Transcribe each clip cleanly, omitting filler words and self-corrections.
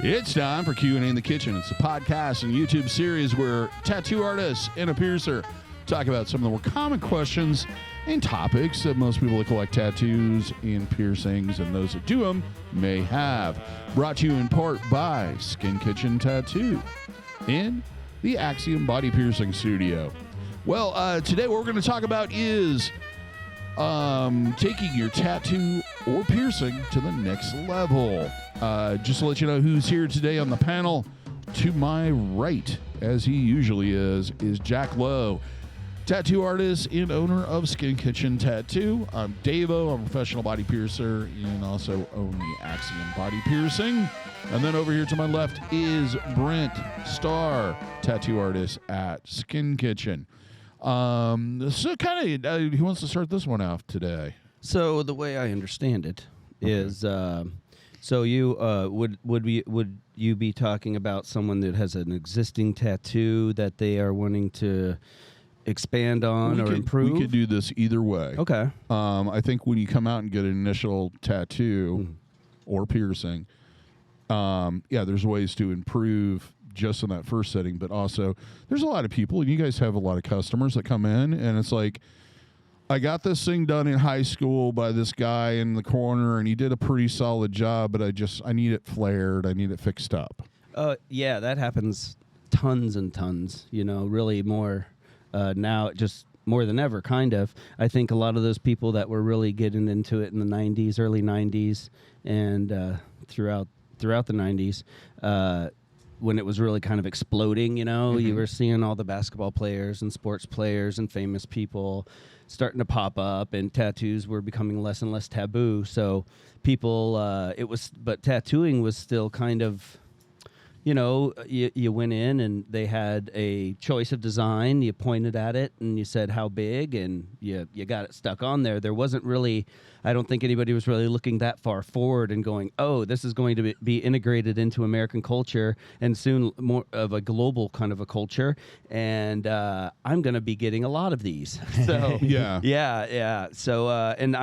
It's time for Q&A in the Kitchen. It's a podcast and YouTube series where tattoo artists and a piercer talk about some of the more common questions and topics that most people that collect tattoos and piercings and those that do them may have. Brought to you in part by Skin Kitchen Tattoo in the Axiom Body Piercing Studio. Well, today what we're going to talk about is taking your tattoo or piercing to the next level. Just to let you know who's here today on the panel, to my right, as he usually is Jack Lowe, tattoo artist and owner of Skin Kitchen Tattoo. I'm DaVo, I'm a professional body piercer and also own the Axiom Body Piercing. And then over here to my left is Brent, Starr, tattoo artist at Skin Kitchen. So kind of, he wants to start this one off today. So the way I understand it is, so you would you be talking about someone that has an existing tattoo that they are wanting to expand on or improve? We could do this either way. Okay. I think when you come out and get an initial tattoo or piercing, there's ways to improve just in that first setting, but also there's a lot of people, and you guys have a lot of customers that come in, and it's like, I got this thing done in high school by this guy in the corner, and he did a pretty solid job, but I need it flared. I need it fixed up. Yeah, that happens tons and tons, really more now, just more than ever, kind of. I think a lot of those people that were really getting into it in the 90s, early 90s, and throughout the 90s, when it was really kind of exploding, you were seeing all the basketball players and sports players and famous people starting to pop up, and tattoos were becoming less and less taboo. So people, but tattooing was still kind of, you went in and they had a choice of design. You pointed at it and you said how big, and you got it stuck on there. There wasn't really, I don't think anybody was really looking that far forward and going, oh, this is going to be integrated into American culture and soon more of a global kind of a culture. And I'm going to be getting a lot of these. So yeah. So and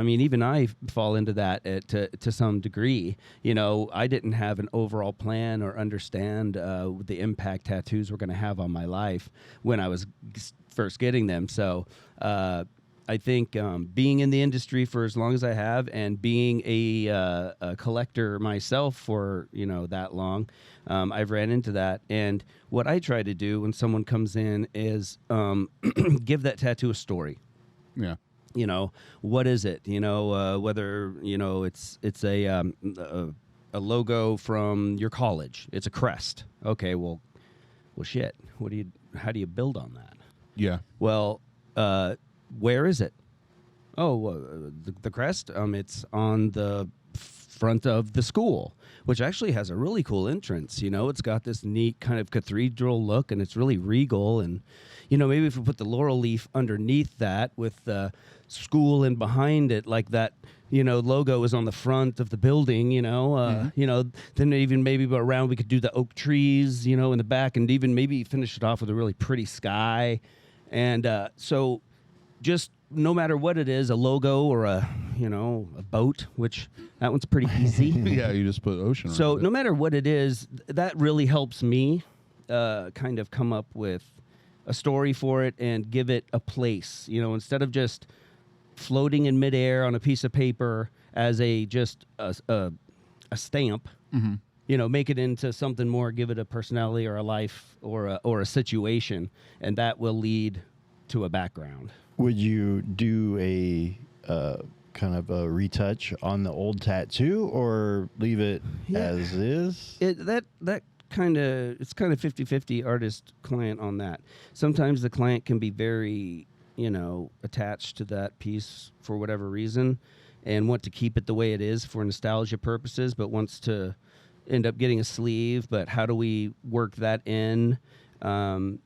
even I fall into that to some degree. I didn't have an overall plan or understand the impact tattoos were going to have on my life when I was first getting them. So I think being in the industry for as long as I have, and being a collector myself for that long, I've ran into that. And what I try to do when someone comes in is give that tattoo a story. Yeah. What is it? Whether it's a logo from your college. It's a crest. Okay, well, shit. How do you build on that? Yeah. Well, where is it? Oh, the crest. It's on the front of the school, which actually has a really cool entrance. It's got this neat kind of cathedral look, and it's really regal. And maybe if we put the laurel leaf underneath that with the school and behind it, like that, logo is on the front of the building, then even maybe around we could do the oak trees, in the back, and even maybe finish it off with a really pretty sky. And so just no matter what it is, a logo or a boat, which that one's pretty easy. Yeah, you just put ocean on it. So no matter what it is, that really helps me kind of come up with a story for it and give it a place, instead of just floating in midair on a piece of paper as just a stamp. Make it into something more, give it a personality or a life or a situation, and that will lead to a background. Would you do a kind of a retouch on the old tattoo, or leave it as is? It's kind of 50-50 artist client on that. Sometimes the client can be very attached to that piece for whatever reason and want to keep it the way it is for nostalgia purposes, but wants to end up getting a sleeve. But how do we work that in? And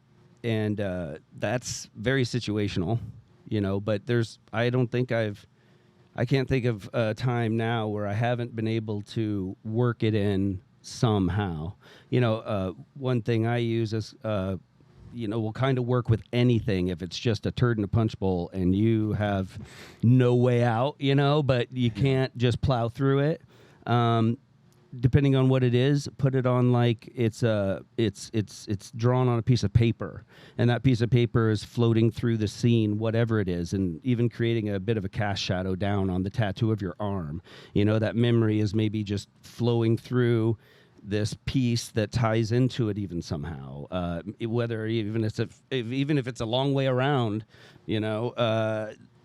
that's very situational, but I can't think of a time now where I haven't been able to work it in somehow. One thing I use is, will kind of work with anything if it's just a turd in a punch bowl and you have no way out, but you can't just plow through it. depending on what it is, put it on like it's drawn on a piece of paper, and that piece of paper is floating through the scene, whatever it is, and even creating a bit of a cast shadow down on the tattoo of your arm. You know, that memory is maybe just flowing through this piece that ties into it even somehow, whether even if it's a long way around, you know,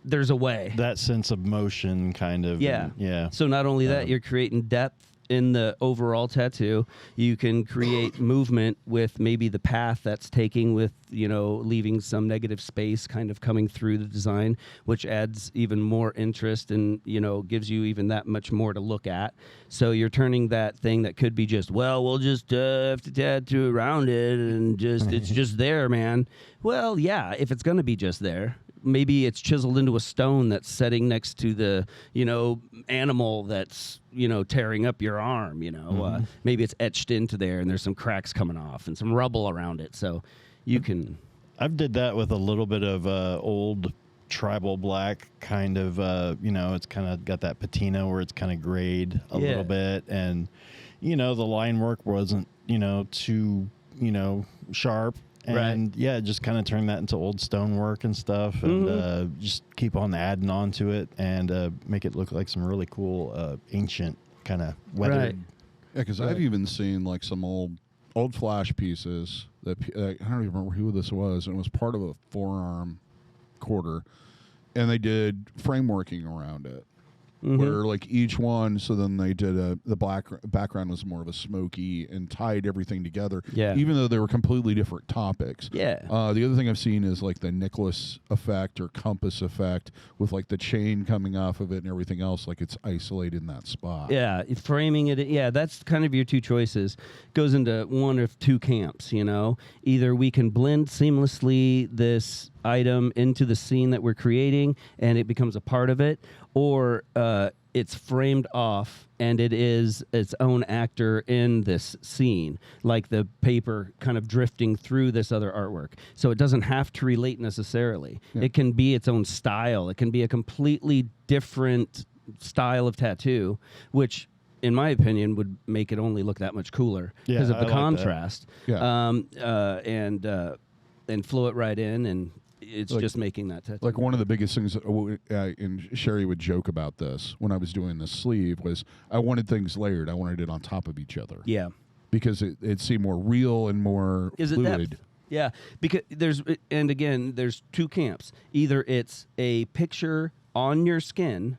there's a way. That sense of motion kind of. Yeah. Yeah. So not only that, you're creating depth in the overall tattoo. You can create movement with maybe the path that's taking, with, you know, leaving some negative space kind of coming through the design, which adds even more interest and, you know, gives you even that much more to look at. So you're turning that thing that could be just, well, we'll just have to tattoo around it and just, it's just there, man. Well, yeah, if it's going to be just there. Maybe it's chiseled into a stone that's setting next to the, you know, animal that's, you know, tearing up your arm, you know. Maybe it's etched into there and there's some cracks coming off and some rubble around it. So you can... I've did that with a little bit of old tribal black kind of, you know, it's kind of got that patina where it's kind of grayed a little bit. And, you know, the line work wasn't, you know, too, you know, sharp. And yeah, just kind of turn that into old stonework and stuff, and just keep on adding on to it and make it look like some really cool ancient kind of weathered. Yeah, because I've even seen like some old flash pieces that I don't even remember who this was, and it was part of a forearm quarter, and they did frameworking around it. Where like each one, so then they did the black background was more of a smoky and tied everything together. Yeah. Even though they were completely different topics. Yeah. The other thing I've seen is like the Nicholas effect or compass effect with like the chain coming off of it and everything else, like it's isolated in that spot. Yeah, framing it. Yeah, that's kind of your two choices. Goes into one of two camps, you know. Either we can blend seamlessly this item into the scene that we're creating and it becomes a part of it, or it's framed off and it is its own actor in this scene, like the paper kind of drifting through this other artwork. So it doesn't have to relate necessarily. It can be its own style. It can be a completely different style of tattoo, which in my opinion would make it only look that much cooler because of the contrast. And flow it right in, and it's like, just making that tattoo. Like one of the biggest things, and Sherry would joke about this when I was doing the sleeve, was I wanted things layered. I wanted it on top of each other. Yeah. Because it seemed more real and more fluid. Depth? Yeah. Because there's two camps. Either it's a picture on your skin,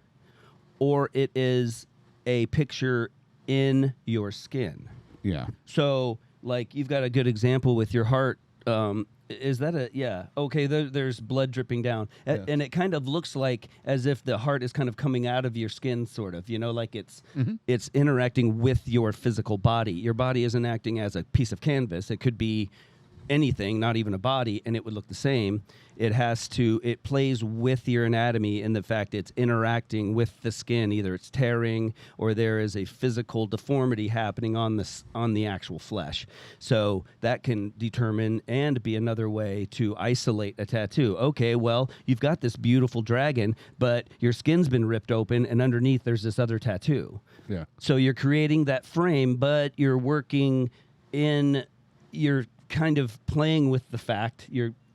or it is a picture in your skin. Yeah. So, like, you've got a good example with your heart. Is that okay, there's blood dripping down, and it kind of looks like as if the heart is kind of coming out of your skin, sort of, you know, like it's interacting with your physical body. Your body isn't acting as a piece of canvas. It could be anything, not even a body, and it would look the same. It plays with your anatomy in the fact it's interacting with the skin. Either it's tearing or there is a physical deformity happening on the actual flesh. So that can determine and be another way to isolate a tattoo. Okay, well, you've got this beautiful dragon, but your skin's been ripped open and underneath there's this other tattoo. Yeah. So you're creating that frame, but you're working you're kind of playing with the fact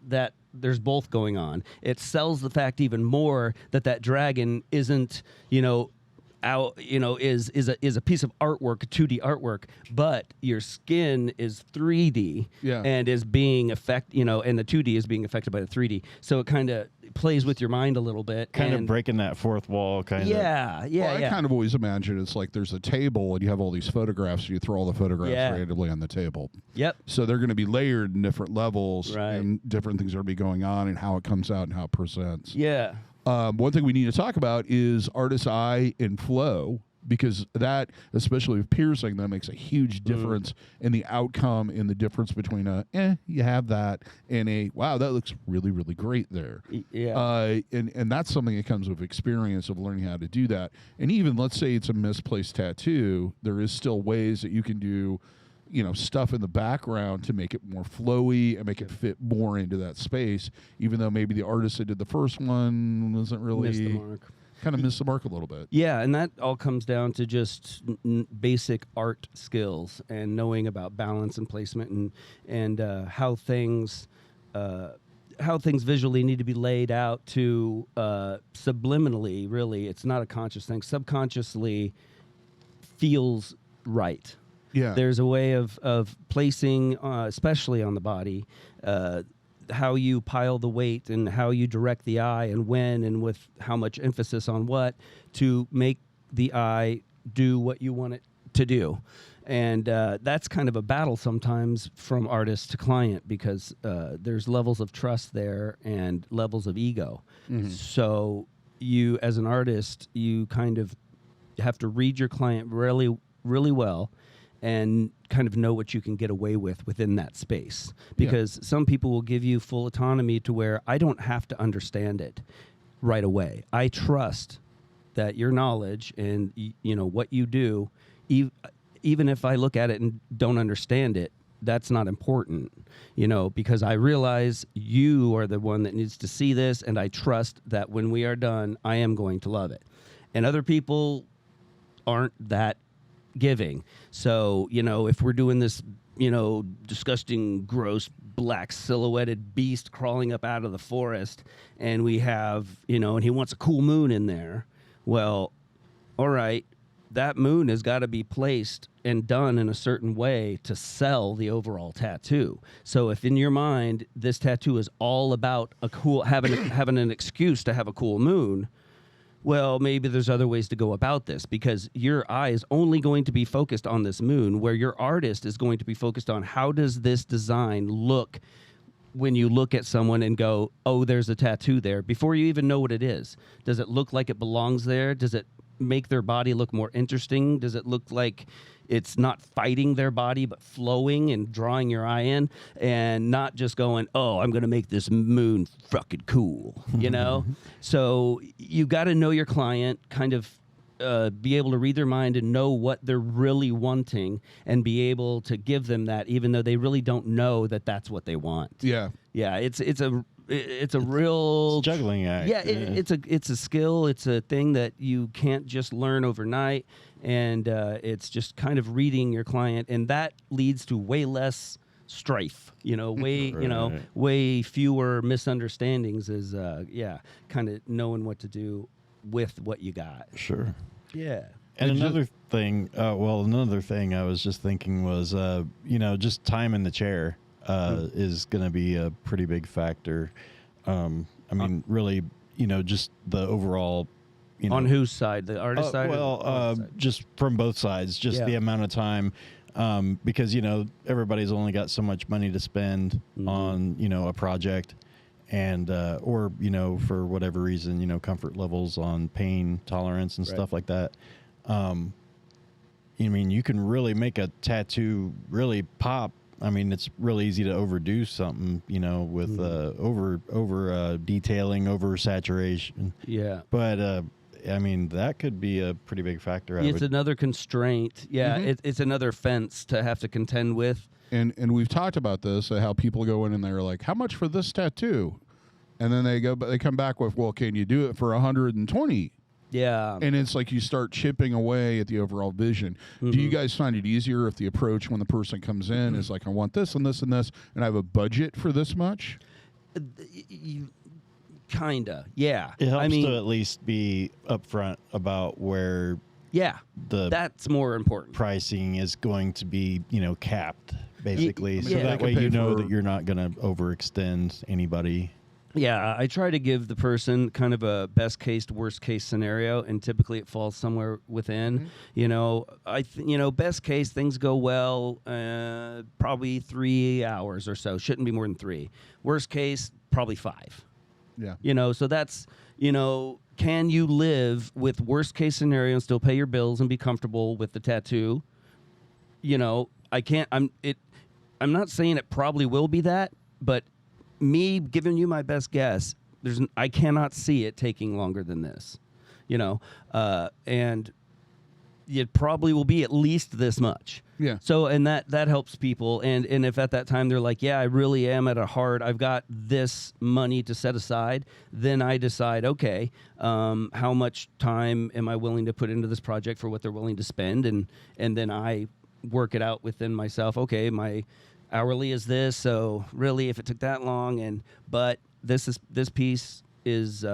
that there's both going on. It sells the fact even more that dragon isn't, you know, is a piece of artwork, 2D artwork, but your skin is 3D and is being and the 2D is being affected by the 3D. So it kind of plays with your mind a little bit. Kind of breaking that fourth wall, kind of. Yeah. I kind of always imagine it's like there's a table and you have all these photographs, and you throw all the photographs randomly on the table. Yep. So they're going to be layered in different levels, right, and different things are going to be going on and how it comes out and how it presents. Yeah. One thing we need to talk about is artist's eye and flow, because that, especially with piercing, that makes a huge difference in the outcome, in the difference between you have that, and wow, that looks really, really great there. Yeah. And that's something that comes with experience of learning how to do that. And even, let's say it's a misplaced tattoo, there is still ways that you can do, you know, stuff in the background to make it more flowy and make it fit more into that space, even though maybe the artist that did the first one wasn't really missed the mark. kind of miss the mark a little bit. Yeah, and that all comes down to just basic art skills and knowing about balance and placement and how things visually need to be laid out to subliminally. Really, it's not a conscious thing. Subconsciously feels right. Yeah. There's a way of placing, especially on the body, how you pile the weight and how you direct the eye and when and with how much emphasis on what to make the eye do what you want it to do. And that's kind of a battle sometimes from artist to client because there's levels of trust there and levels of ego. Mm-hmm. So you, as an artist, you kind of have to read your client really, really well and kind of know what you can get away with within that space. Because some people will give you full autonomy to where I don't have to understand it right away. I trust that your knowledge and what you do, even if I look at it and don't understand it, that's not important, because I realize you are the one that needs to see this, and I trust that when we are done, I am going to love it. And other people aren't that giving. So, if we're doing this, disgusting, gross, black silhouetted beast crawling up out of the forest and we have, and he wants a cool moon in there, well, all right, that moon has got to be placed and done in a certain way to sell the overall tattoo. So if in your mind, this tattoo is all about having an excuse to have a cool moon, well, maybe there's other ways to go about this because your eye is only going to be focused on this moon, where your artist is going to be focused on how does this design look when you look at someone and go, oh, there's a tattoo there, before you even know what it is. Does it look like it belongs there? Does it make their body look more interesting? Does it look like it's not fighting their body but flowing and drawing your eye in, and not just going, oh, I'm going to make this moon fucking cool, So you got to know your client, kind of be able to read their mind and know what they're really wanting and be able to give them that, even though they really don't know that that's what they want. Yeah. Yeah, it's a real juggling act. Yeah, it's a skill. It's a thing that you can't just learn overnight, and it's just kind of reading your client, and that leads to way less strife. Way fewer misunderstandings. Is kind of knowing what to do with what you got. Sure. Yeah. And another thing I was just thinking was, just time in the chair. Is going to be a pretty big factor. Really, just the overall, on whose side, the artist side? Just from both sides, just the amount of time, because everybody's only got so much money to spend on a project, and or for whatever reason, comfort levels on pain tolerance and stuff like that. You can really make a tattoo really pop. It's really easy to overdo something, with over detailing, over saturation. Yeah. But that could be a pretty big factor. It's another constraint. Yeah, it's another fence to have to contend with. And we've talked about this, how people go in and they're like, how much for this tattoo? And then they come back with, well, can you do it for 120? Yeah. And it's like you start chipping away at the overall vision. Do you guys find it easier if the approach when the person comes in is like, I want this and this and this, and I have a budget for this much? Kinda, yeah. It helps to at least be upfront about where that's more important. Pricing is going to be, capped, basically. So that way that you're not going to overextend anybody. Yeah, I try to give the person kind of a best case to worst case scenario, and typically it falls somewhere within. Best case, things go well, probably 3 hours or so. Shouldn't be more than 3. Worst case, probably 5. Yeah. So that's, can you live with worst case scenario and still pay your bills and be comfortable with the tattoo? I can't. I'm not saying it probably will be that, but me giving you my best guess, I cannot see it taking longer than this, and it probably will be at least this much. Yeah. So, and that helps people. And if at that time they're like, yeah, I really am at a hard, I've got this money to set aside, then I decide, okay, how much time am I willing to put into this project for what they're willing to spend? And then I work it out within myself. Okay, my hourly is this. So really, if it took that long, but this piece is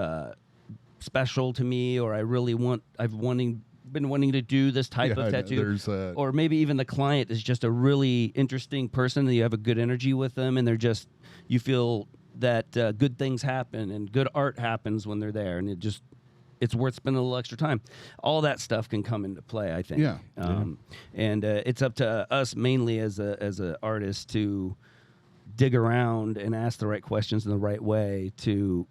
special to me, or I really been wanting to do this type of tattoo, or maybe even the client is just a really interesting person and you have a good energy with them, and you feel that good things happen and good art happens when they're there, and it's worth spending a little extra time. All that stuff can come into play, I think. Yeah. And it's up to us mainly as a artist to dig around and ask the right questions in the right way to,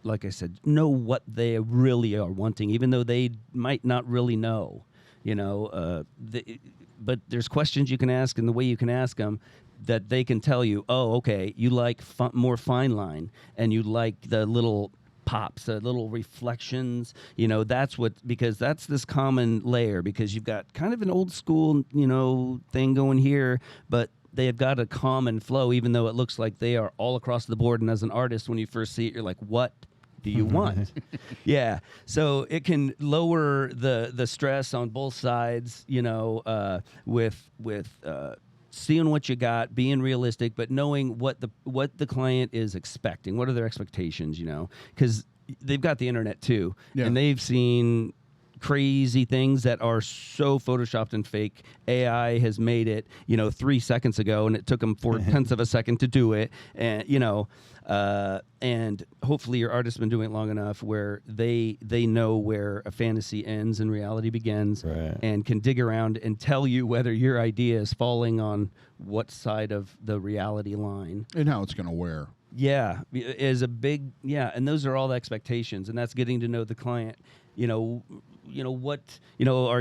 like I said, know what they really are wanting, even though they might not really know, but there's questions you can ask, and the way you can ask them that they can tell you, oh, okay, you like more fine line, and you like the little pops, the little reflections, because that's this common layer, because you've got kind of an old school, thing going here, but they have got a common flow, even though it looks like they are all across the board. And as an artist, when you first see it, you're like, what do you want? Yeah. So it can lower the stress on both sides, with seeing what you got, being realistic, but knowing what the client is expecting. What are their expectations, because they've got the internet too. Yeah. And they've seen crazy things that are so photoshopped and fake. AI has made it, 3 seconds ago, and it took them 4/10 of a second to do it. And, and hopefully your artist's been doing it long enough where they know where a fantasy ends and reality begins, right, and can dig around and tell you whether your idea is falling on what side of the reality line. And how it's going to wear. Yeah, is a big, and those are all the expectations, and that's getting to know the client. Are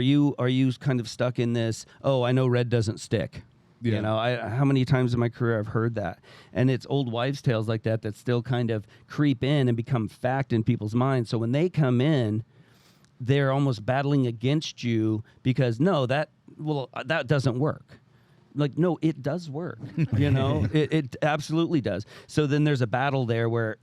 you kind of stuck in this, oh, I know red doesn't stick. Yeah. How many times in my career I've heard that. And it's old wives' tales like that still kind of creep in and become fact in people's minds. So when they come in, they're almost battling against you because, no, that doesn't work. Like, no, it does work. It absolutely does. So then there's a battle there where,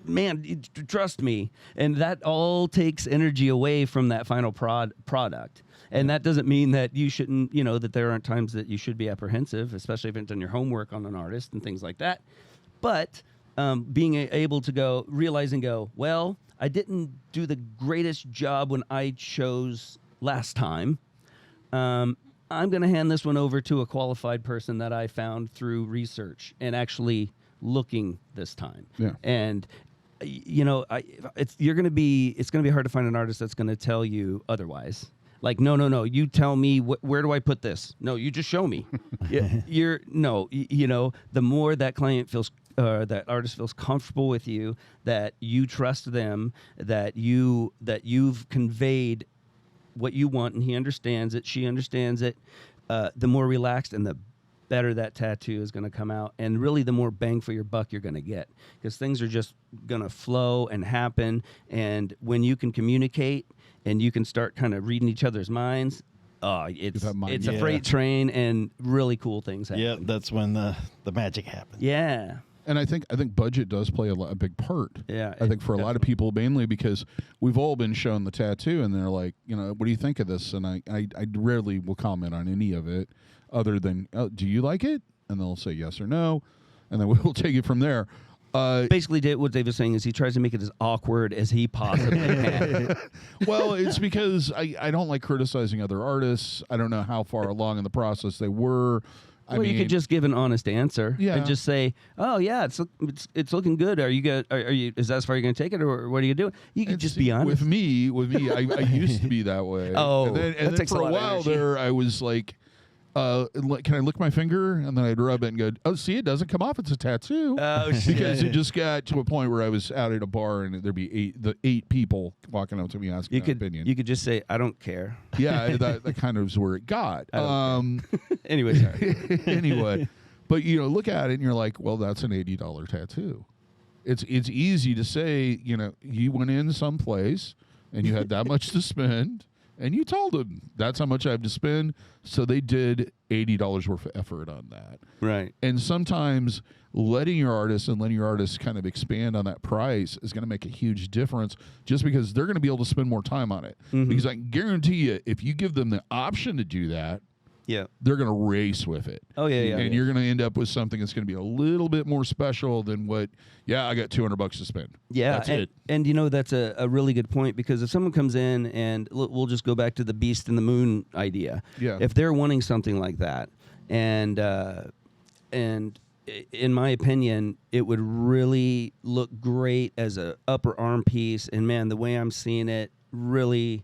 man, trust me. And that all takes energy away from that final product. And that doesn't mean that you shouldn't, that there aren't times that you should be apprehensive, especially if you haven't done your homework on an artist and things like that. But being able to realize and go, well, I didn't do the greatest job when I chose last time. I'm going to hand this one over to a qualified person that I found through research and actually looking this time. Yeah. And it's going to be hard to find an artist that's going to tell you otherwise. Like, no, you tell me where do I put this? No, you just show me. The more that client feels, that artist feels comfortable with you, that you trust them, that you've conveyed what you want, and he understands it, she understands it, the more relaxed and the better that tattoo is going to come out, and really the more bang for your buck you're going to get, because things are just going to flow and happen. And when you can communicate and you can start kind of reading each other's minds, it's a freight train, and really cool things happen. Yeah, that's when the magic happens. Yeah. And I think budget does play a big part. Yeah, I think for a lot of people, mainly because we've all been shown the tattoo, and they're like, what do you think of this? And I rarely will comment on any of it, other than, oh, do you like it? And they'll say yes or no, and then we'll take it from there. Basically, what Dave is saying is he tries to make it as awkward as he possibly can. Well, it's because I don't like criticizing other artists. I don't know how far along in the process they were. Well, you could just give an honest answer and just say, "Oh yeah, it's looking good. Are you good? Are you? Is that as far you're going to take it, or what are you doing?" You could just be honest. With me, I used to be that way. Oh, and then for a while there, I was like, "Can I lick my finger?" And then I'd rub it and go, "Oh, see, it doesn't come off. It's a tattoo." Oh shit! Because it just got to a point where I was out at a bar and there'd be eight people walking up to me asking my opinion. You could just say, "I don't care." Yeah, that kind of is where it got. Anyway, sorry. Anyway, but look at it and you're like, well, that's an $80 tattoo. It's easy to say, you went in someplace and you had that much to spend And you told them that's how much I have to spend. So they did $80 worth of effort on that. Right. And sometimes letting your artists kind of expand on that price is going to make a huge difference, just because they're going to be able to spend more time on it. Mm-hmm. Because I can guarantee you, if you give them the option to do that, yeah, they're going to race with it. Oh, yeah. And you're going to end up with something that's going to be a little bit more special than what, I got $200 to spend. Yeah. That's it. And, that's a really good point, because if someone comes in, and we'll just go back to the beast and the moon idea. Yeah. If they're wanting something like that, and in my opinion, it would really look great as a upper arm piece. And, man, the way I'm seeing it, really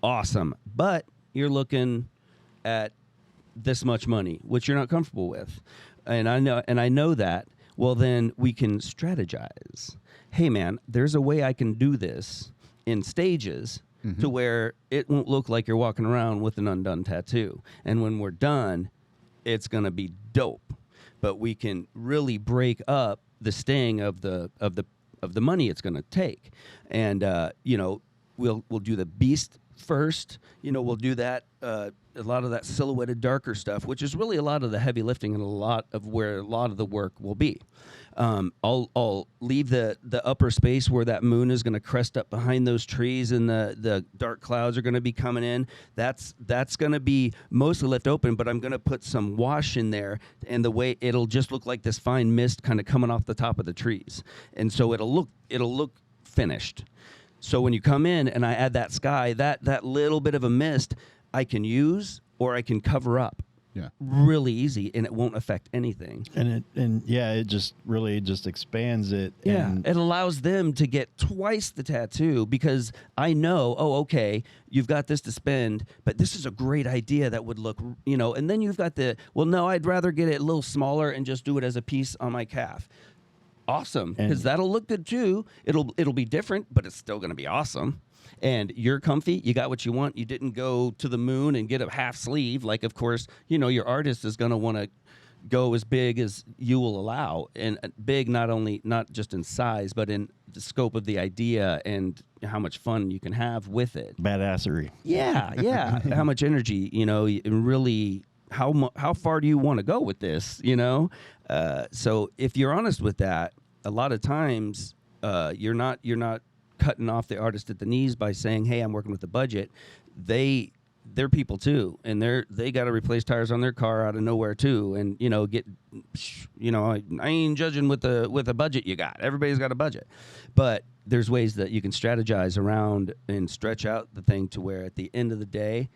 awesome. But you're looking at this much money, which you're not comfortable with. And I know that. Well, then we can strategize. Hey, man, there's a way I can do this in stages to where it won't look like you're walking around with an undone tattoo. And when we're done, it's going to be dope. But we can really break up the sting of the money it's going to take. And we'll do the beast first. We'll do that a lot of that silhouetted darker stuff, which is really a lot of the heavy lifting and a lot of where a lot of the work will be. I'll leave the upper space where that moon is going to crest up behind those trees, and the dark clouds are going to be coming in. That's going to be mostly left open, but I'm going to put some wash in there, and the way it'll just look like this fine mist kind of coming off the top of the trees, and so it'll look finished. So when you come in and I add that sky, that little bit of a mist, I can use or I can cover up. Yeah. Really easy, and it won't affect anything. And it just really just expands it. Yeah. And It allows them to get twice the tattoo, because I know, okay, you've got this to spend, but this is a great idea that would look, and then you've got no, I'd rather get it a little smaller and just do it as a piece on my calf. Awesome, because that'll look good too. It'll be different, but it's still going to be awesome. And you're comfy. You got what you want. You didn't go to the moon and get a half sleeve. Like, of course, your artist is going to want to go as big as you will allow, and big not just in size, but in the scope of the idea and how much fun you can have with it. badassery. Yeah. How much energy, and really how far do you want to go with this, So if you're honest with that, a lot of times you're not cutting off the artist at the knees by saying, hey, I'm working with the budget. They're people too, and they got to replace tires on their car out of nowhere too, and I ain't judging with the budget you got. Everybody's got a budget, but there's ways that you can strategize around and stretch out the thing to where at the end of the day,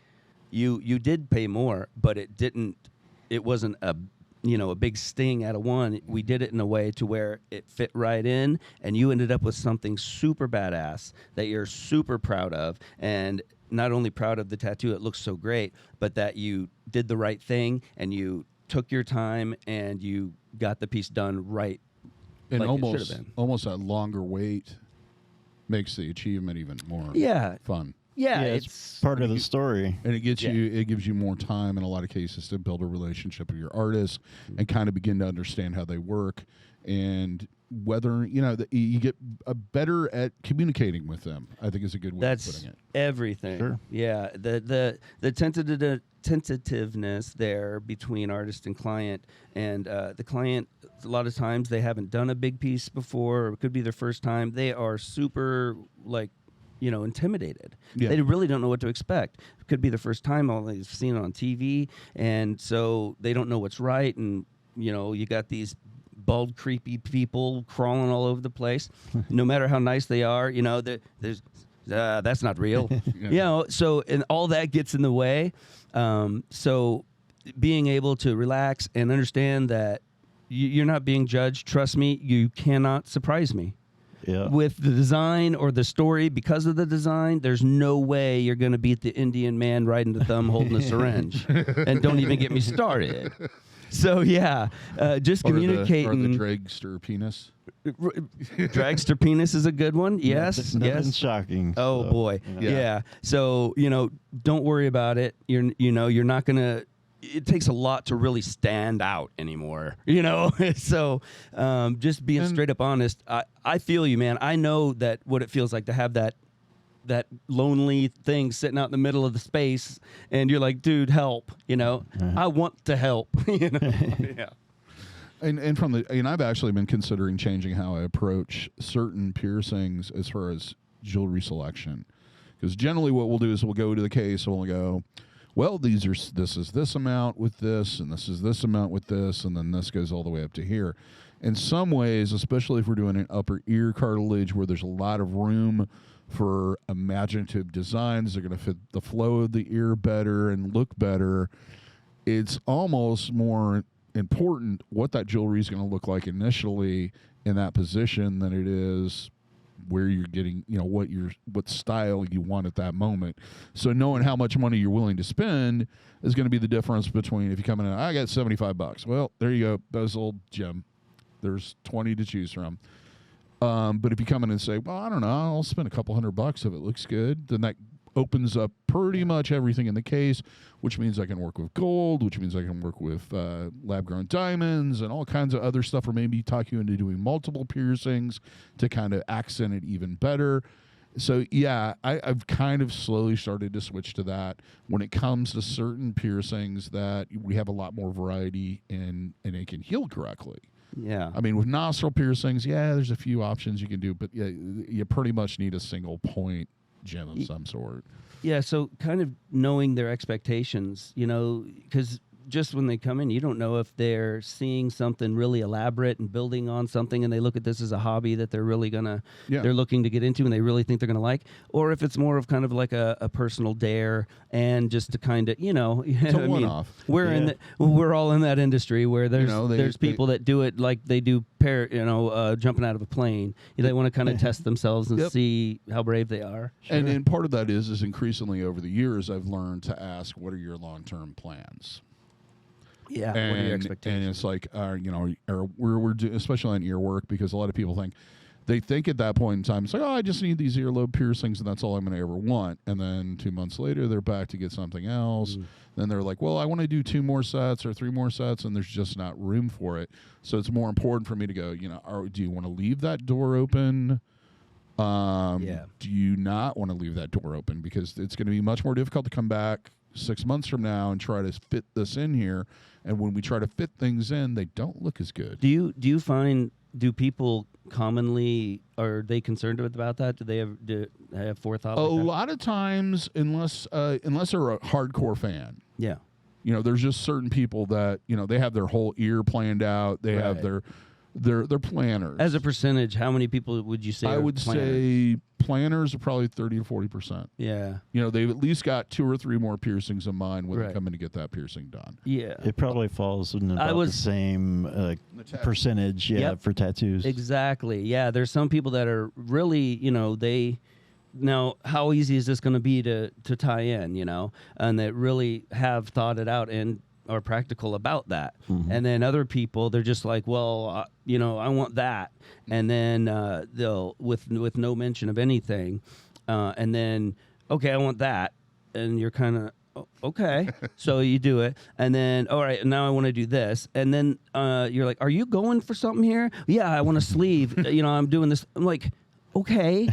you did pay more, but it wasn't a big sting out of one. We did it in a way to where it fit right in, and you ended up with something super badass that you're super proud of, and not only proud of the tattoo, it looks so great, but that you did the right thing and you took your time and you got the piece done right. And like almost that longer wait makes the achievement even more fun. Yeah, it's part of the story. And it gives you more time in a lot of cases to build a relationship with your artists and kind of begin to understand how they work, and whether you get better at communicating with them, I think is a good way of putting it. Everything. Sure. Yeah, the tentativeness there between artist and client, and the client, a lot of times they haven't done a big piece before, or it could be their first time. They are super intimidated. Yeah. They really don't know what to expect. It could be the first time, all they've seen it on TV, and so they don't know what's right, and you got these bald, creepy people crawling all over the place. No matter how nice they are, there's that's not real. So and all that gets in the way. So being able to relax and understand that you're not being judged. Trust me, you cannot surprise me. Yeah. With the design or the story, because of the design, there's no way you're going to beat the Indian man riding the thumb holding a syringe. And don't even get me started. So, just communicating. Or the dragster penis. Dragster penis is a good one. Yes. Nothing shocking. Oh, so, boy. Yeah. So, don't worry about it. You're not going to. It takes a lot to really stand out anymore, So just being straight up honest, I feel you, man. I know that what it feels like to have that that lonely thing sitting out in the middle of the space, and you're like, dude, help, I want to help, yeah. And from I've actually been considering changing how I approach certain piercings as far as jewelry selection, because generally what we'll do is we'll go to the case and we'll go, well, this is this amount with this, and this is this amount with this, and then this goes all the way up to here. In some ways, especially if we're doing an upper ear cartilage where there's a lot of room for imaginative designs, they're going to fit the flow of the ear better and look better. It's almost more important what that jewelry is going to look like initially in that position than it is where you're getting, what style you want at that moment. So knowing how much money you're willing to spend is going to be the difference between if you come in and I got $75. Well, there you go, bezel gem. There's 20 to choose from. But if you come in and say, well, I don't know, I'll spend a couple $100 if it looks good, then that opens up pretty much everything in the case, which means I can work with gold, which means I can work with lab-grown diamonds and all kinds of other stuff, or maybe talk you into doing multiple piercings to kind of accent it even better. So, yeah, I've kind of slowly started to switch to that when it comes to certain piercings that we have a lot more variety in and it can heal correctly. Yeah. I mean, with nostril piercings, there's a few options you can do, but you pretty much need a single point gem of some sort. Yeah, so kind of knowing their expectations, because just when they come in, you don't know if they're seeing something really elaborate and building on something, and they look at this as a hobby that they're really they're looking to get into, and they really think they're gonna like, or if it's more of kind of like a personal dare and just to kind of, It's a one-off. We're all in that industry where there's people that do it like they do jumping out of a plane. They want to kind of test themselves and see how brave they are. Sure. And part of that is increasingly over the years I've learned to ask, what are your long-term plans? Yeah, what are your expectations? And it's like, we're especially on ear work, because a lot of people think at that point in time, it's like, I just need these earlobe piercings, and that's all I'm going to ever want. And then 2 months later, they're back to get something else. Then they're like, well, I want to do 2 more sets or 3 more sets, and there's just not room for it. So it's more important for me to go, do you want to leave that door open? Do you not want to leave that door open? Because it's going to be much more difficult to come back 6 months from now and try to fit this in here. And when we try to fit things in, they don't look as good. Do you find, do people commonly, are they concerned about that? Do they have forethought? A lot of times, unless they're a hardcore fan. Yeah. There's just certain people that, they have their whole ear planned out. They have their planners. As a percentage, how many people would you say I would say planners are probably 30 to 40%. Yeah. They've at least got 2 or 3 more piercings in mind when they come in to get that piercing done. Yeah. It probably falls in about the same percentage, for tattoos. Exactly. Yeah. There's some people that are really, now, how easy is this going to be to tie in, and that really have thought it out and are practical about that. Mm-hmm. And then other people, they're just like, well, I want that. And then they'll, with no mention of anything, and then, okay, I want that. And you're kind of, okay. So you do it. And then, all right, now I want to do this. And then you're like, are you going for something here? Yeah, I want a sleeve. I'm doing this. I'm like, okay,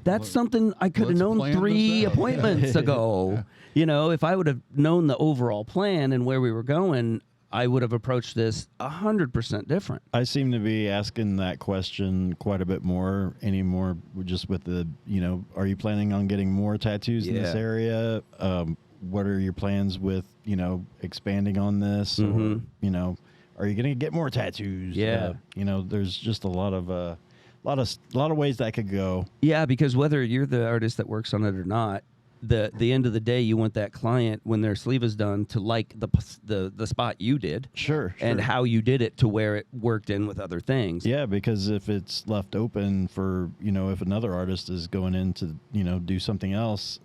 that's something I could have known 3 appointments ago. If I would have known the overall plan and where we were going, I would have approached this 100% different. I seem to be asking that question quite a bit more anymore, just with the, are you planning on getting more tattoos in this area? What are your plans with, expanding on this? Or, are you going to get more tattoos? Yeah. There's just a lot of ways that could go. Yeah, because whether you're the artist that works on it or not, the end of the day, you want that client, when their sleeve is done, to like the spot you did. Sure. And how you did it to where it worked in with other things. Yeah, because if it's left open for, if another artist is going in to, do something else,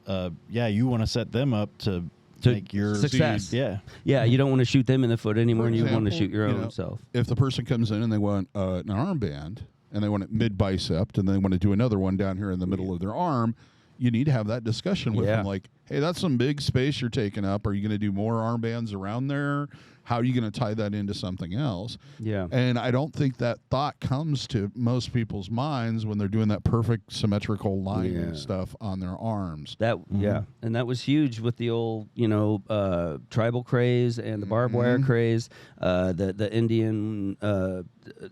you want to set them up to make your success. Yeah. Yeah, you don't want to shoot them in the foot anymore, and you want to shoot your own self. If the person comes in and they want an armband, and they want it mid-bicep, and they want to do another one down here in the middle of their arm, you need to have that discussion with Yeah. them. Like, hey, that's some big space you're taking up. Are you going to do more armbands around there? How are you going to tie that into something else? Yeah. And I don't think that thought comes to most people's minds when they're doing that perfect symmetrical line and stuff on their arms. That yeah, and that was huge with the old tribal craze and the barbed wire craze, the Indian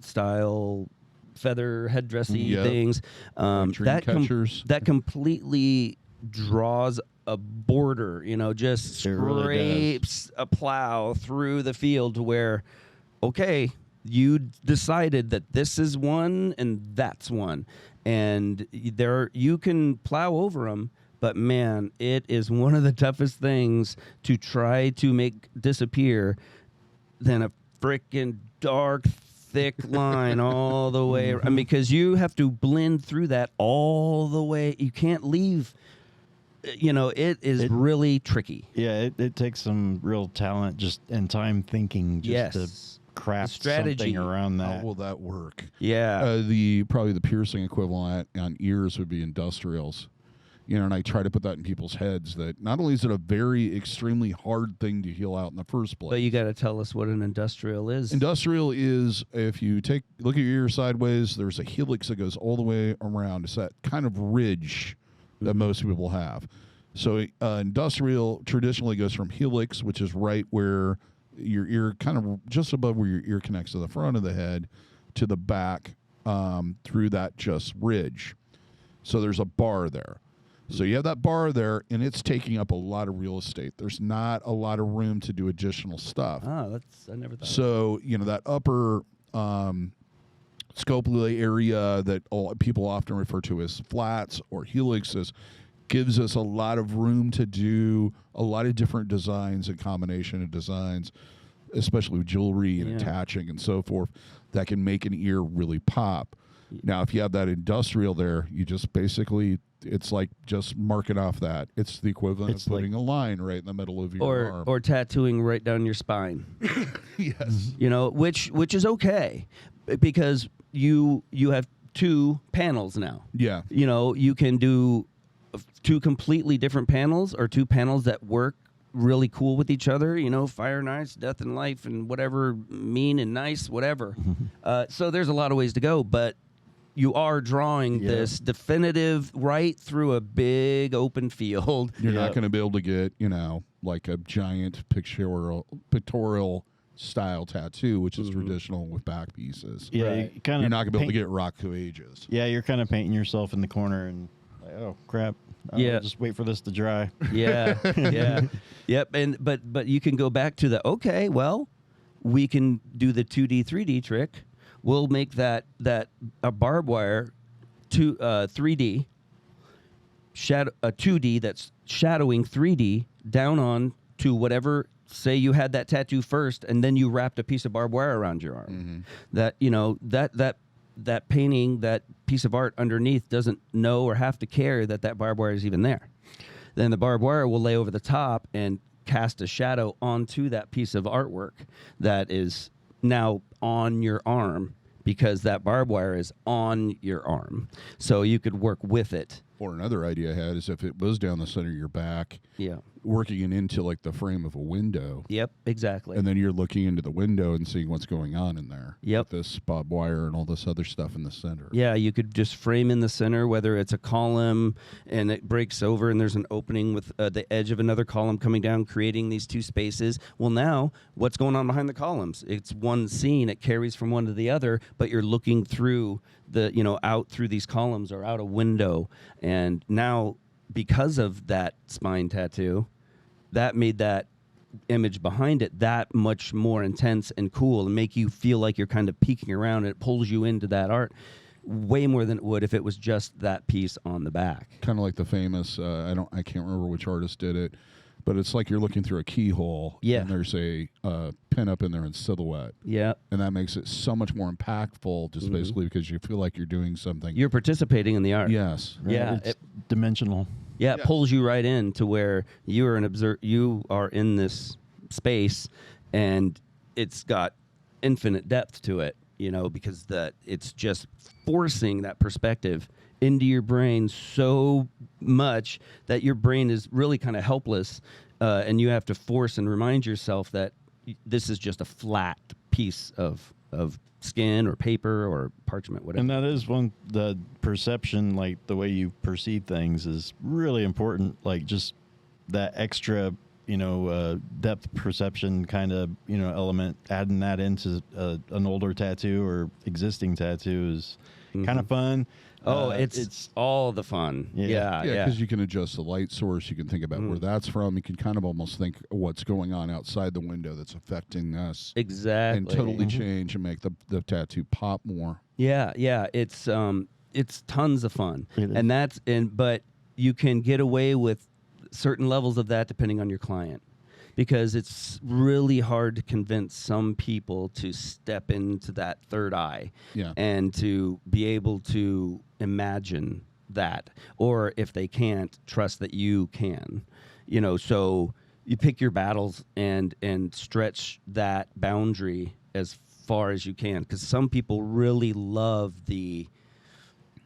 style feather headdressy things. Dream catchers. That completely draws a border, just It really scrapes a plow through the field to where, okay, you decided that this is one and that's one, and you can plow over them, but man, it is one of the toughest things to try to make disappear than a freaking dark, thick line all the way, because you have to blend through that all the way. You can't leave. It is really tricky. Yeah, it takes some real talent just and time thinking just to craft strategy something around that. How will that work? Yeah. Probably the piercing equivalent on ears would be industrials. And I try to put that in people's heads that not only is it a very extremely hard thing to heal out in the first place. But you got to tell us what an industrial is. Industrial is, if you look at your ear sideways, there's a helix that goes all the way around. It's that kind of ridge that most people have. So industrial traditionally goes from helix, which is right where your ear, kind of just above where your ear connects to the front of the head, to the back through that just ridge. So there's a bar there. So you have that bar there, and it's taking up a lot of real estate. There's not a lot of room to do additional stuff. I never thought. So, that upper scopulae area that people often refer to as flats or helixes gives us a lot of room to do a lot of different designs and combination of designs, especially with jewelry and attaching and so forth, that can make an ear really pop. Now, if you have that industrial there, you just basically, it's like just marking off that. It's the equivalent of putting a line right in the middle of your arm. Or tattooing right down your spine. Yes. Which is okay, because you have two panels now. Yeah. You can do two completely different panels, or two panels that work really cool with each other, fire and ice, death and life, and whatever, mean and nice, whatever. So there's a lot of ways to go, but you are drawing this definitive right through a big open field. You're not going to be able to get, like a giant pictorial style tattoo, which is traditional with back pieces. Yeah, Right. you're You're not going to be able to get rock edges. Yeah, you're kind of painting yourself in the corner and like, oh crap. Just wait for this to dry. Yeah, yeah, yep. And but you can go back to we can do the 2D 3D trick. We'll make that a barbed wire 3D shadow, a 2D that's shadowing 3D down on to whatever. Say you had that tattoo first, and then you wrapped a piece of barbed wire around your arm. That painting, that piece of art underneath doesn't know or have to care that barbed wire is even there. Then the barbed wire will lay over the top and cast a shadow onto that piece of artwork that is now on your arm, because that barbed wire is on your arm. So you could work with it. Or another idea I had is if it was down the center of your back, working it into like the frame of a window. Yep, exactly. And then you're looking into the window and seeing what's going on in there. Yep. With this barbed wire and all this other stuff in the center. Yeah, you could just frame in the center, whether it's a column and it breaks over and there's an opening with the edge of another column coming down, creating these two spaces. Well, now, what's going on behind the columns? It's one scene. It carries from one to the other, but you're looking through out through these columns or out a window. And now, because of that spine tattoo, that made that image behind it that much more intense and cool, and make you feel like you're kind of peeking around, and it pulls you into that art way more than it would if it was just that piece on the back. Kind of like the famous, I can't remember which artist did it, but it's like you're looking through a keyhole. Yeah. And there's a pin up in there in silhouette. Yeah. And that makes it so much more impactful, just basically because you feel like you're doing something. You're participating in the art. Yes. Right? Yeah. It's dimensional. Yeah, it pulls you right in to where you are in this space, and it's got infinite depth to it, because it's just forcing that perspective into your brain so much that your brain is really kind of helpless, and you have to force and remind yourself that this is just a flat piece of skin or paper or parchment, whatever. And that is the perception, like the way you perceive things is really important. Like just that extra, depth perception kind of, element, adding that into an older tattoo or existing tattoo is kind of fun. Oh, it's all the fun. Yeah. Because you can adjust the light source. You can think about where that's from. You can kind of almost think what's going on outside the window that's affecting us. Exactly. And totally change and make the tattoo pop more. Yeah. It's tons of fun. But you can get away with certain levels of that depending on your client, because it's really hard to convince some people to step into that third eye and to be able to imagine that, or if they can't, trust that you can. So you pick your battles and stretch that boundary as far as you can, because some people really love the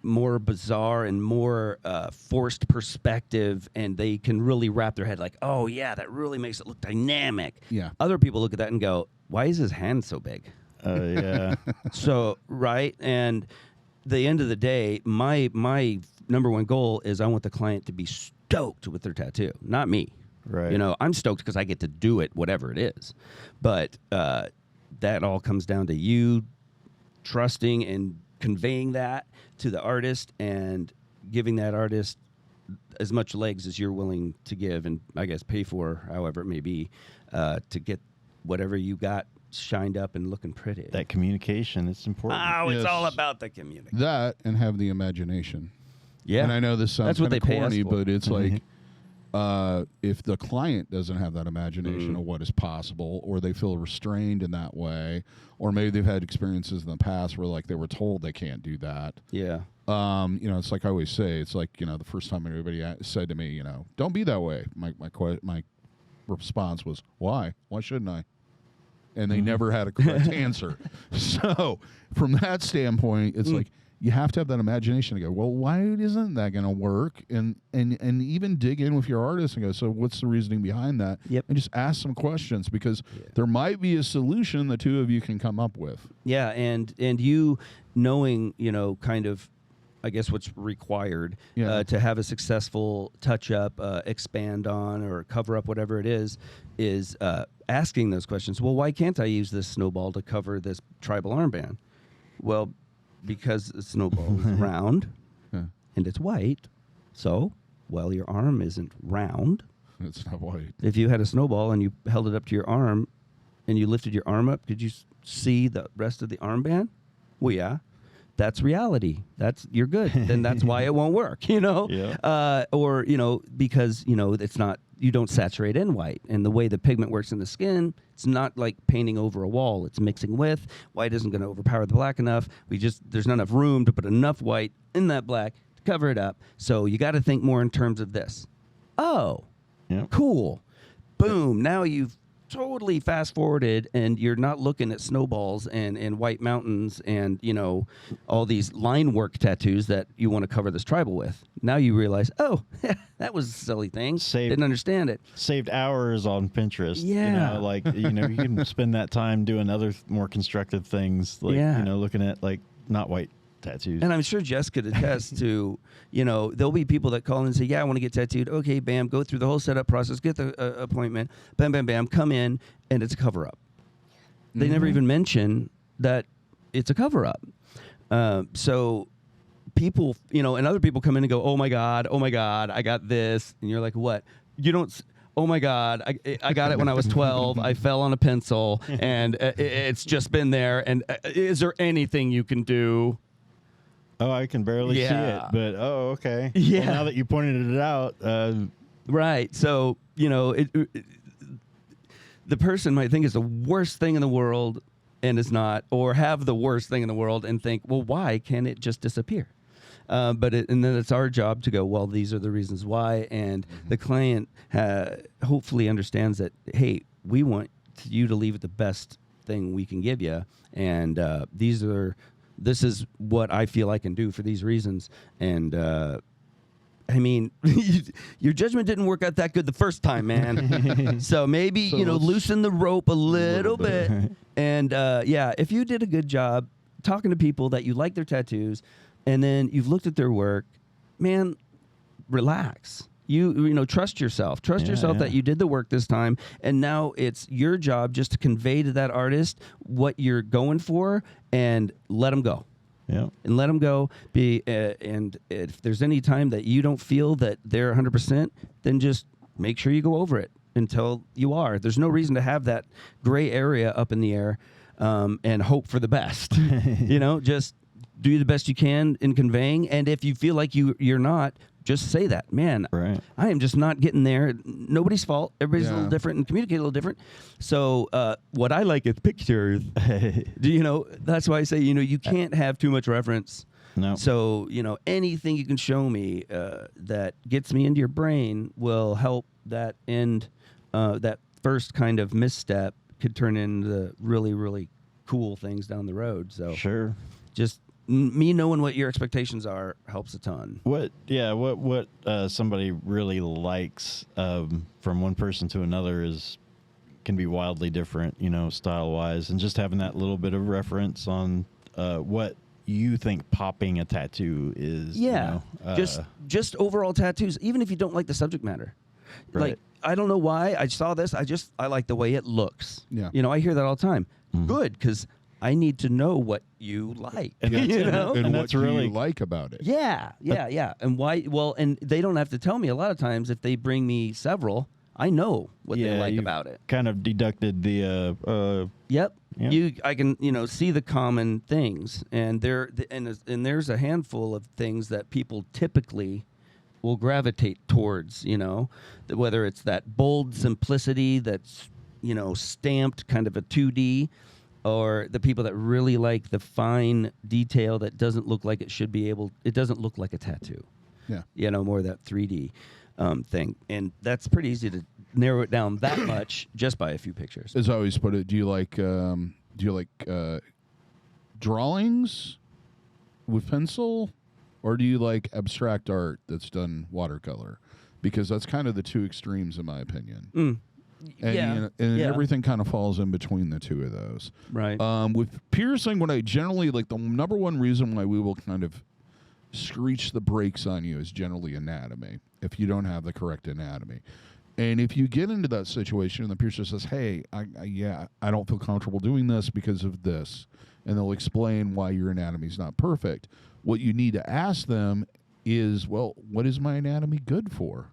more bizarre and more forced perspective, and they can really wrap their head like, oh yeah, that really makes it look dynamic. Yeah. Other people look at that and go, why is his hand so big? Yeah. So, right. And the end of the day, my number one goal is I want the client to be stoked with their tattoo, not me. Right. I'm stoked because I get to do it, whatever it is. But that all comes down to you trusting and conveying that to the artist and giving that artist as much legs as you're willing to give, and I guess pay for, however it may be, to get whatever you got shined up and looking pretty. That communication, it's important. Oh, it's all about the communication. That and have the imagination. Yeah. And I know this sounds kind of corny, but it's like if the client doesn't have that imagination of what is possible, or they feel restrained in that way, or maybe they've had experiences in the past where like they were told they can't do that. Yeah. It's like I always say, it's like, the first time everybody said to me, don't be that way. My response was, why? Why shouldn't I? And they never had a correct answer. So from that standpoint, it's like, you have to have that imagination to go, well, why isn't that going to work? And even dig in with your artist and go, so what's the reasoning behind that? Yep. And just ask some questions, because there might be a solution the two of you can come up with. Yeah, and you knowing, kind of, I guess what's required to have a successful touch-up, expand on, or cover up, whatever it is asking those questions. Well, why can't I use this snowball to cover this tribal armband? Well, because the snowball is round and it's white. So, well, your arm isn't round. It's not white. If you had a snowball and you held it up to your arm and you lifted your arm up, could you see the rest of the armband? Well, yeah. That's reality. You're good. Then that's why it won't work, Yeah. Or, because, it's not, you don't saturate in white. And the way the pigment works in the skin, it's not like painting over a wall. It's mixing with. White isn't going to overpower the black enough. There's not enough room to put enough white in that black to cover it up. So you got to think more in terms of this. Oh, cool. Boom. Now you've totally fast forwarded, and you're not looking at snowballs and white mountains and all these line work tattoos that you want to cover this tribal with. Now you realize, oh, that was a silly thing. Didn't understand it. Saved hours on Pinterest. Yeah. You can spend that time doing other more constructive things, looking at not white tattoos. And I'm sure Jess could attest to, there'll be people that call in and say, yeah, I want to get tattooed. Okay, bam, go through the whole setup process, get the appointment, bam, bam, bam, come in, and it's a cover-up. They never even mention that it's a cover-up. So people, and other people come in and go, oh my God, I got this. And you're like, what? You don't... Oh my God, I got it when I was 12. I fell on a pencil, and it's just been there. And is there anything you can do? Oh, I can barely see it, but okay. Yeah. Well, now that you pointed it out, right. So the person might think it's the worst thing in the world, and it's not, or have the worst thing in the world and think, well, why can't it just disappear? And then it's our job to go, well, these are the reasons why, and the client hopefully understands that, hey, we want you to leave it the best thing we can give you, and these are this is what I feel I can do for these reasons. And I mean, your judgment didn't work out that good the first time, man. So maybe, loosen the rope a little bit. And if you did a good job talking to people that you like their tattoos, and then you've looked at their work, man, relax. You trust yourself. Trust yourself that you did the work this time, and now it's your job just to convey to that artist what you're going for, and let them go. Yeah. And let them go. And if there's any time that you don't feel that they're 100%, then just make sure you go over it until you are. There's no reason to have that gray area up in the air and hope for the best. Just do the best you can in conveying. And if you feel like you're not, just say that, man. Right. I am just not getting there. Nobody's fault. Everybody's a little different and communicate a little different. So what I like is pictures. That's why I say, you can't have too much reference. No. So, anything you can show me that gets me into your brain will help that end, that first kind of misstep could turn into really, really cool things down the road. So sure. Just me knowing what your expectations are helps a ton. What somebody really likes from one person to another can be wildly different, style wise, and just having that little bit of reference on what you think popping a tattoo is. Yeah, just overall tattoos, even if you don't like the subject matter. Right. Like, I don't know why I saw this. I like the way it looks. Yeah. I hear that all the time. Mm-hmm. Good, because I need to know what you like. And and that's what really you like about it. Yeah. And why? Well, and they don't have to tell me a lot of times. If they bring me several, I know what they like about it. Kind of deducted the. Yep. Yeah. I can see the common things, and there's a handful of things that people typically will gravitate towards. Whether it's that bold simplicity that's stamped kind of a 2D. Or the people that really like the fine detail that doesn't look like it should be able. It doesn't look like a tattoo. Yeah. More of that 3D thing, and that's pretty easy to narrow it down that much just by a few pictures. As I always put it, do you like drawings with pencil, or do you like abstract art that's done watercolor? Because that's kind of the two extremes, in my opinion. And, everything kind of falls in between the two of those. Right. With piercing, what I generally like, the number one reason why we will kind of screech the brakes on you is generally anatomy, if you don't have the correct anatomy. And if you get into that situation and the piercer says, hey, I don't feel comfortable doing this because of this, and they'll explain why your anatomy is not perfect, what you need to ask them is, well, what is my anatomy good for?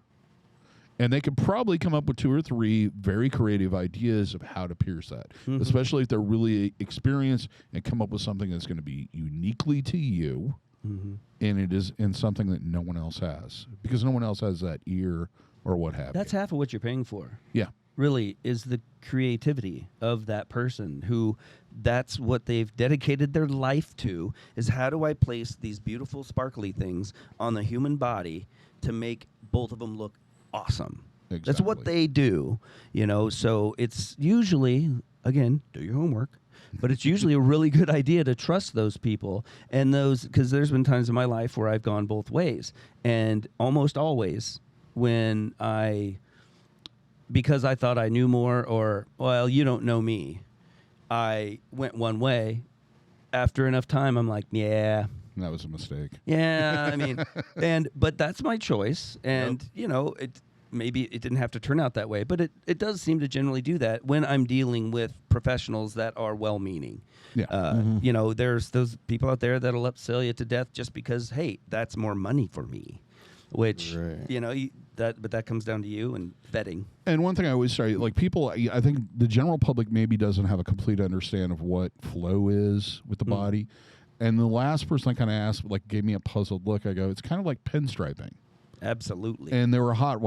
And they could probably come up with 2 or 3 very creative ideas of how to pierce that, especially if they're really experienced and come up with something that's going to be uniquely to you, and it is in something that no one else has, because no one else has that ear or what have you. That's half of what you're paying for. Yeah. Really, is the creativity of that person who that's what they've dedicated their life to, is how do I place these beautiful sparkly things on the human body to make both of them look awesome. Exactly. That's what they do, so it's usually, again, do your homework, but it's usually a really good idea to trust those people, and because there's been times in my life where I've gone both ways, and almost always when because I thought I knew more, or, well, you don't know me, I went one way. After enough time, I'm like, yeah, that was a mistake. Yeah, I mean, but that's my choice, and maybe it didn't have to turn out that way, but it does seem to generally do that when I'm dealing with professionals that are well-meaning. Yeah. There's those people out there that'll upsell you to death just because, hey, that's more money for me, which but that comes down to you and vetting. And one thing I always say, like, people, I think the general public maybe doesn't have a complete understanding of what flow is with the body. And the last person I kind of asked, gave me a puzzled look. I go, it's kind of like pinstriping. Absolutely. And they were a hot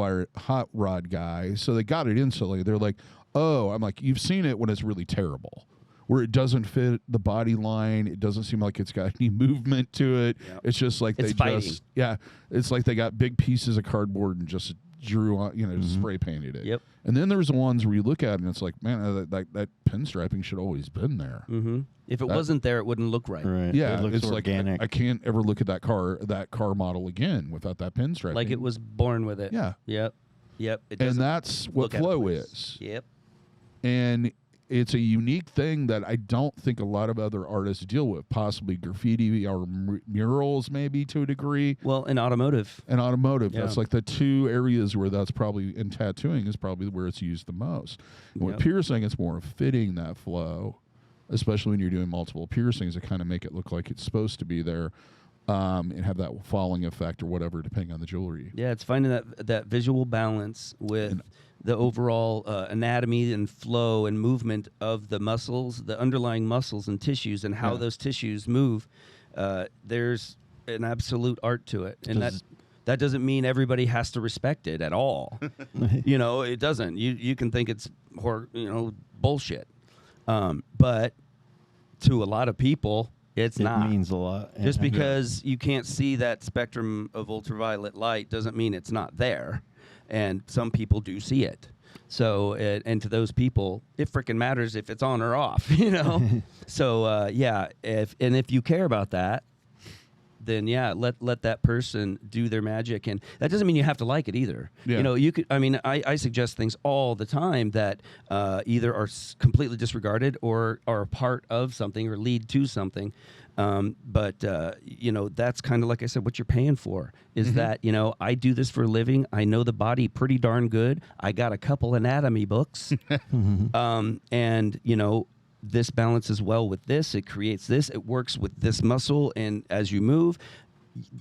rod guy, so they got it instantly. They're like, oh, I'm like, you've seen it when it's really terrible, where it doesn't fit the body line. It doesn't seem like it's got any movement to it. Yep. It's just like it's like they got big pieces of cardboard and just drew on, just spray painted it. Yep. And then there's the ones where you look at it and it's like, man, that pinstriping should always been there. Mm-hmm. If it wasn't there, it wouldn't look right. Right. Yeah, It looks it's organic. like I can't ever look at that car model again without that pinstriping. Like it was born with it. Yeah. Yep. It And doesn't that's what look out of flow place. is. Yep. And it's a unique thing that I don't think a lot of other artists deal with. Possibly graffiti or murals, maybe to a degree. Well, in automotive. And automotive, Yeah. that's like the two areas where that's probably, in tattooing is probably where it's used the most. And with Yep. piercing, it's more of fitting that flow, especially when you're doing multiple piercings that kind of make it look like it's supposed to be there, and have that falling effect or whatever, depending on the jewelry. Yeah, it's finding that visual balance with the overall anatomy and flow and movement of the muscles, the underlying muscles and tissues, and how those tissues move. There's an absolute art to it, and that doesn't mean everybody has to respect it at all. It doesn't. You can think it's bullshit, but to a lot of people, it's not. It means a lot. Just Yeah. because you can't see that spectrum of ultraviolet light doesn't mean it's not there. And some people do see it. So, and to those people, it freaking matters if it's on or off, So, if you care about that, then let that person do their magic. And that doesn't mean you have to like it either. Yeah. You could, I suggest things all the time that either are completely disregarded or are a part of something or lead to something. But that's kind of like I said, what you're paying for is that, I do this for a living. I know the body pretty darn good. I got a couple anatomy books. And, this balances well with this. It creates this. It works with this muscle. And as you move,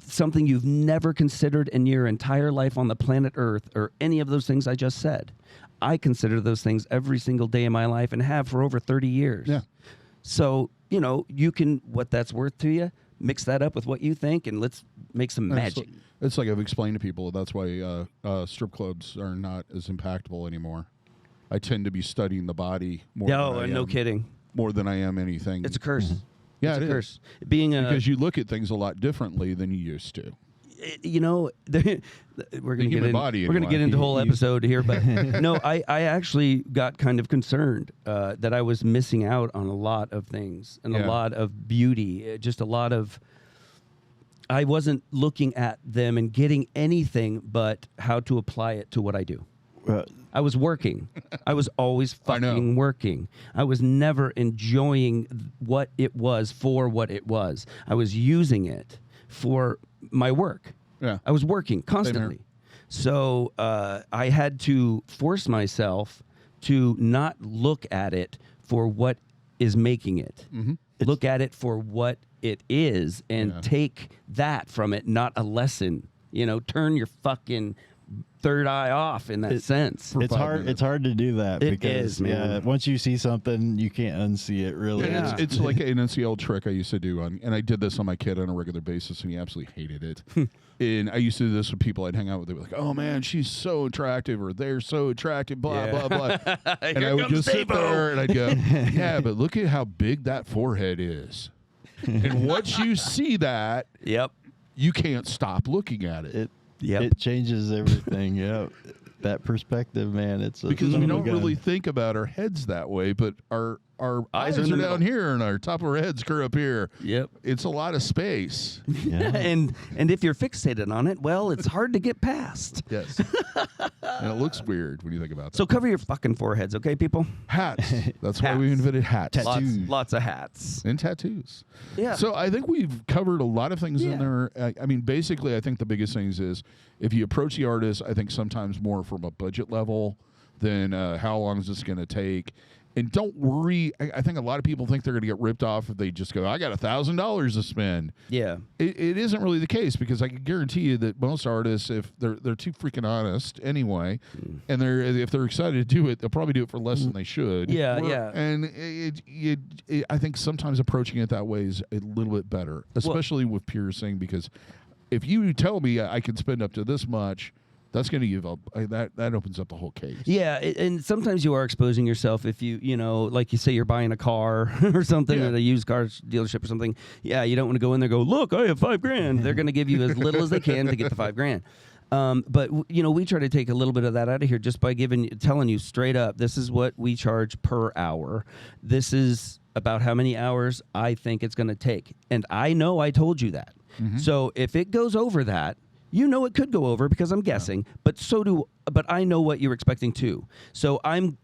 something you've never considered in your entire life on the planet Earth or any of those things I just said. I consider those things every single day in my life and have for over 30 years. Yeah. So, you can, what that's worth to you, mix that up with what you think, and let's make some magic. It's like I've explained to people, that's why strip clubs are not as impactful anymore. I tend to be studying the body more. No kidding. More than I am anything. It's a curse. Yeah, it's it a curse. Because you look at things a lot differently than you used to. We're going to get into a whole episode here, but no, I actually got kind of concerned that I was missing out on a lot of things and a lot of beauty, just a lot of. I wasn't looking at them and getting anything but how to apply it to what I do. I was working. I was always fucking working. I was never enjoying what it was for what it was. I was using it for my work. Yeah. I was working constantly. So I had to force myself to not look at it for what is making it. Mm-hmm. Look at it for what it is and take that from it, not a lesson. Turn your fucking third eye off in that sense. It's hard. It's hard to do that because once you see something, you can't unsee it. Really, it's like an NCL trick I used to do and I did this on my kid on a regular basis, and he absolutely hated it. And I used to do this with people I'd hang out with. They were like, "Oh man, she's so attractive," or "They're so attractive," blah blah blah. And I would just sit there and I'd go, "Yeah, but look at how big that forehead is." And once you see that, you can't stop looking at it. It changes everything. That perspective, man. It's because we don't really think about our heads that way, but our eyes are down here and our top of our heads are up here. Yep. It's a lot of space. and if you're fixated on it, well, it's hard to get past. Yes. And it looks weird when you think about that. So cover your fucking foreheads, okay, people? Hats. That's why we invented hats. Lots of hats. And tattoos. Yeah. So I think we've covered a lot of things in there. I mean, basically, I think the biggest things is if you approach the artist, I think sometimes more from a budget level than how long is this going to take. And don't worry. I think a lot of people think they're going to get ripped off if they just go, I got $1,000 to spend. Yeah. It isn't really the case, because I can guarantee you that most artists, if they're too freaking honest anyway, and if they're excited to do it, they'll probably do it for less than they should. Yeah. And I think sometimes approaching it that way is a little bit better, especially with piercing, because if you tell me I can spend up to this much, that's going to give up. That opens up the whole case. Yeah, and sometimes you are exposing yourself if you like you say you're buying a car or something at a used car dealership or something. Yeah, you don't want to go in there and go, look, I have $5,000. They're going to give you as little as they can to get the $5,000. But we try to take a little bit of that out of here just by telling you straight up, this is what we charge per hour. This is about how many hours I think it's going to take. And I know I told you that. Mm-hmm. So if it goes over that, it could go over because I'm guessing, but I know what you're expecting too. So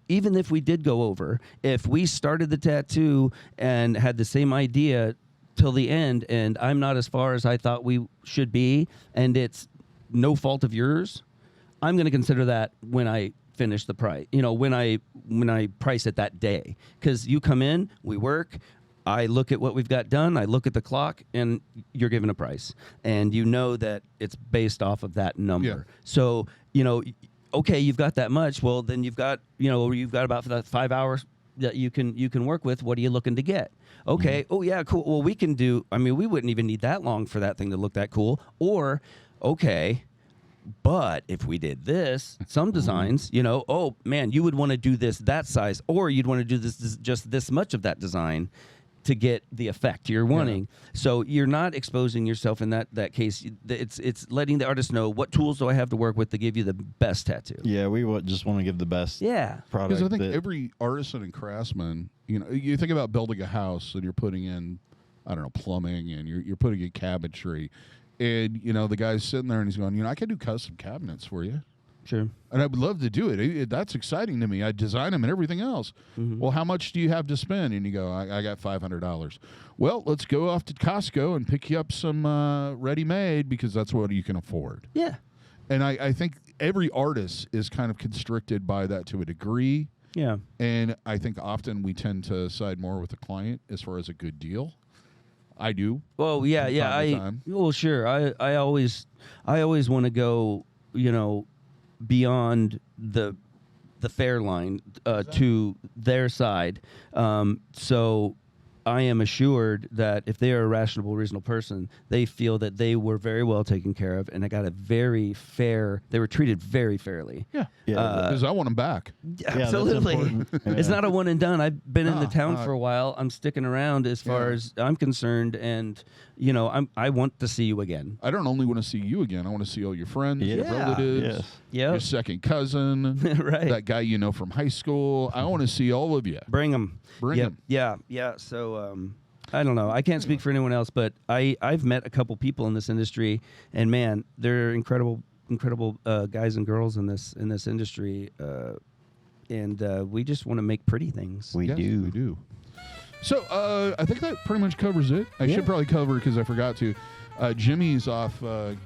even if we did go over, if we started the tattoo and had the same idea till the end and I'm not as far as I thought we should be and it's no fault of yours, I'm going to consider that when I finish the price, when I price it that day. Because you come in, we work, I look at what we've got done, I look at the clock, and you're given a price. And you know that it's based off of that number. Yeah. So, okay, you've got that much. Well, then you've got about that 5 hours that you can work with. What are you looking to get? Okay. Mm-hmm. Oh, yeah, cool. Well, we wouldn't even need that long for that thing to look that cool. Or, okay, but if we did this, some designs, oh, man, you would want to do this that size, or you'd want to do this just this much of that design to get the effect you're wanting. Yeah. So you're not exposing yourself in that case. It's letting the artist know, what tools do I have to work with to give you the best tattoo. Yeah, we just want to give the best product. Because I think every artisan and craftsman, you think about building a house and you're putting in, I don't know, plumbing, and you're putting in cabinetry. And, the guy's sitting there and he's going, I can do custom cabinets for you. Sure. And I would love to do it. That's exciting to me. I design them and everything else. Mm-hmm. Well, how much do you have to spend? And you go, I got $500. Well, let's go off to Costco and pick you up some ready-made, because that's what you can afford. Yeah. And I think every artist is kind of constricted by that to a degree. Yeah. And I think often we tend to side more with the client as far as a good deal. I do. Well, yeah. Sure. I always want to go, beyond the fair line to their side. So I am assured that if they are a rational, reasonable person, they feel that they were very well taken care of, and I got they were treated very fairly. Yeah. Because I want them back. Absolutely. It's not a one and done. I've been in the town for a while. I'm sticking around as far as I'm concerned, and I want to see you again. I don't only want to see you again. I want to see all your friends, your relatives, your second cousin, right? That guy from high school. I want to see all of you. Bring them. Yeah. So I don't know. I can't speak for anyone else, but I've met a couple people in this industry, and man, they're incredible guys and girls in this industry, and we just want to make pretty things. We do. So I think that pretty much covers it. I should probably cover, because I forgot to. Jimmy's off.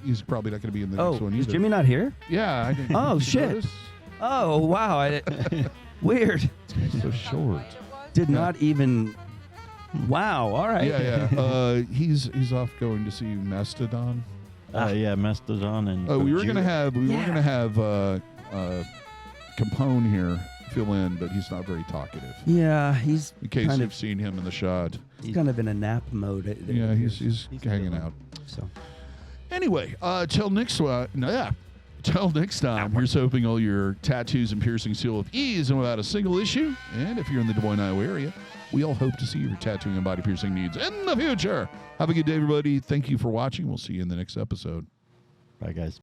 He's probably not going to be in the next one either. Is Jimmy not here? Yeah. I didn't. Oh shit. Notice? Oh wow. Weird. So short. Did not even. Wow. All right. Yeah. He's off going to see Mastodon. Mastodon and. We were gonna have Capone here fill in, but he's not very talkative. Yeah, he's. In case you've seen him in the shot. He's kind of in a nap mode. He's hanging out. So. Anyway, till next time, here's hoping all your tattoos and piercings heal with ease and without a single issue. And if you're in the Des Moines, Iowa area, we all hope to see your tattooing and body piercing needs in the future. Have a good day, everybody. Thank you for watching. We'll see you in the next episode. Bye, guys.